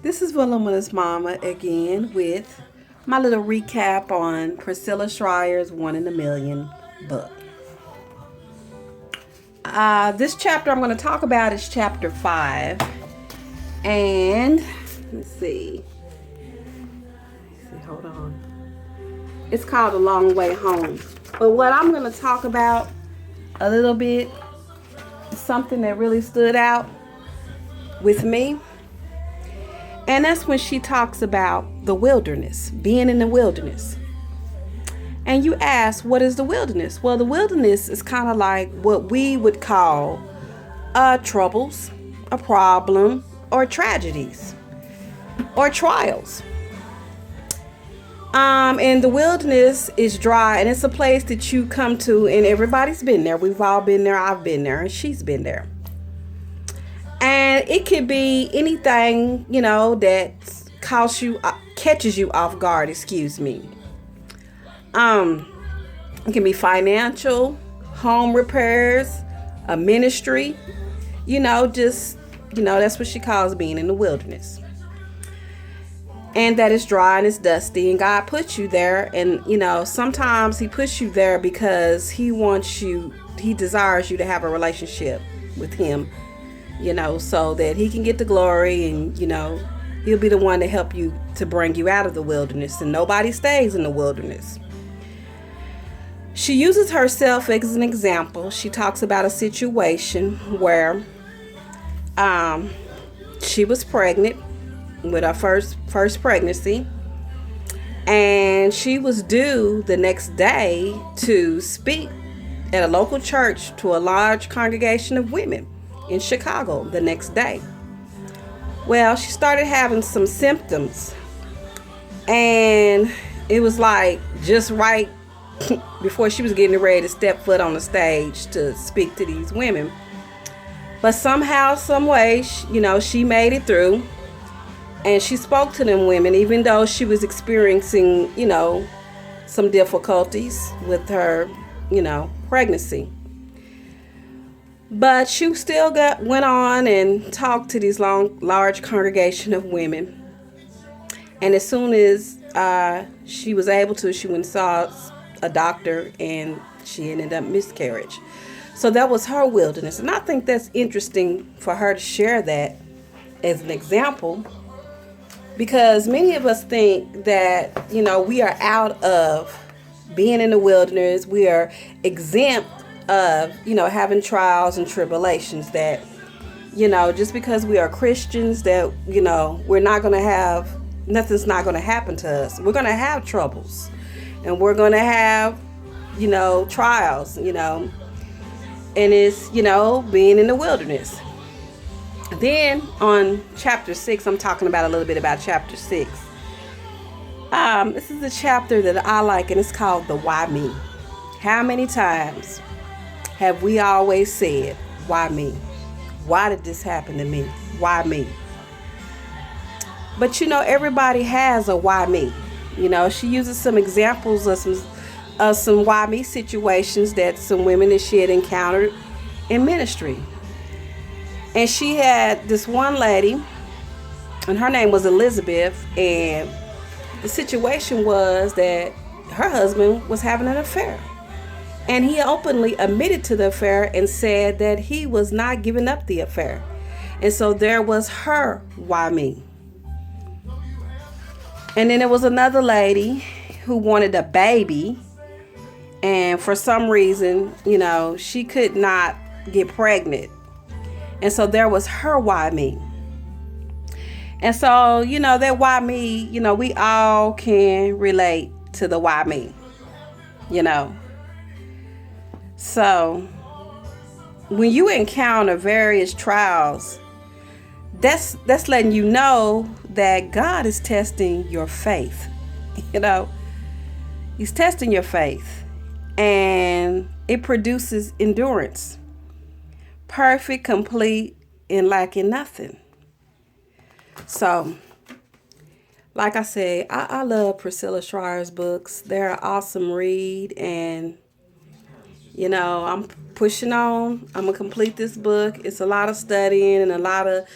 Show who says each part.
Speaker 1: This is Voluminous Mama again with my little recap on Priscilla Schreier's One in a Million book. This chapter I'm going to talk about is chapter 5. And let's see. Hold on. It's called A Long Way Home. But what I'm going to talk about a little bit is something that really stood out with me. And that's when she talks about the wilderness, being in the wilderness. And you ask, what is the wilderness? Well, the wilderness is kind of like what we would call troubles, a problem, or tragedies, or trials. And the wilderness is dry, and it's a place that you come to, and everybody's been there. We've all been there. I've been there, and she's been there. And it could be anything, that catches you off guard, excuse me. It can be financial, home repairs, a ministry, that's what she calls being in the wilderness. And that it's dry and it's dusty, and God puts you there. And, sometimes he puts you there because he desires you to have a relationship with him, so that he can get the glory, and, he'll be the one to help you, to bring you out of the wilderness. And nobody stays in the wilderness. She uses herself as an example. She talks about a situation where she was pregnant with her first pregnancy, and she was due the next day to speak at a local church to a large congregation of women in Chicago the next day. Well, she started having some symptoms, and it was like just right before she was getting ready to step foot on the stage to speak to these women. But somehow, some way, she made it through, and she spoke to them women, even though she was experiencing, some difficulties with her, pregnancy. But she still went on and talked to this large congregation of women. And as soon as she was able to, she went and saw a doctor, and she ended up miscarriage. So that was her wilderness. And I think that's interesting for her to share that as an example, because many of us think that, we are out of being in the wilderness. We are exempt of, having trials and tribulations, that, just because we are Christians, that, we're not going to have, nothing's not going to happen to us. We're going to have troubles, and we're going to have, trials, and it's, being in the wilderness. Then on chapter 6, I'm talking about a little bit about chapter 6. This is a chapter that I like, and it's called the Why Me. How many times have we always said, why me? Why did this happen to me? Why me? But everybody has a why me. She uses some examples of some why me situations that some women that she had encountered in ministry. And she had this one lady, and her name was Elizabeth, and the situation was that her husband was having an affair. And he openly admitted to the affair and said that he was not giving up the affair. And so there was her why me. And then there was another lady who wanted a baby, and for some reason, she could not get pregnant. And so there was her why me. And so, that why me, we all can relate to the why me, So when you encounter various trials, that's letting you know that God is testing your faith. He's testing your faith, and it produces endurance. Perfect, complete, and lacking nothing. So, like I said, I love Priscilla Schreier's books. They're an awesome read, and I'm pushing on. I'm going to complete this book. It's a lot of studying and a lot of